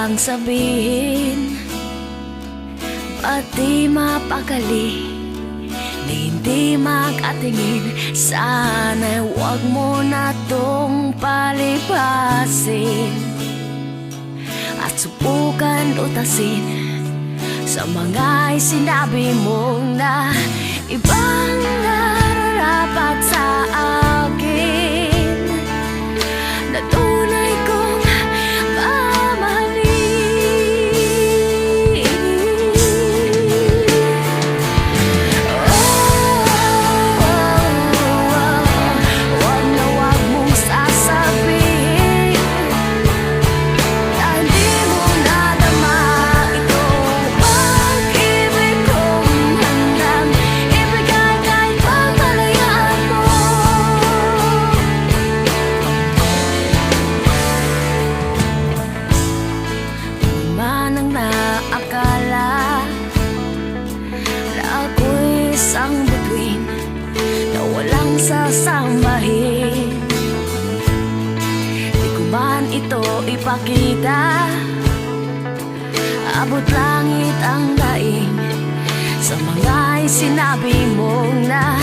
lang sabihin, pati mapakali na hindi makatingin. Sana'y huwag mo na tong palipasin at subukan utasin sa mga sinabi mong na ibang nararapat sa akin, na tunay kong mamahalin. Wag na wag mong sasabihin na hindi mo nadama itong pag-ibig kong handang ibigay kahit pagpalayaan mo. Man ang naakala na ako'y isang bituin na walang sasambahin, di ko man ito ipakita, abot langit ang daing sa mga sinabi mong na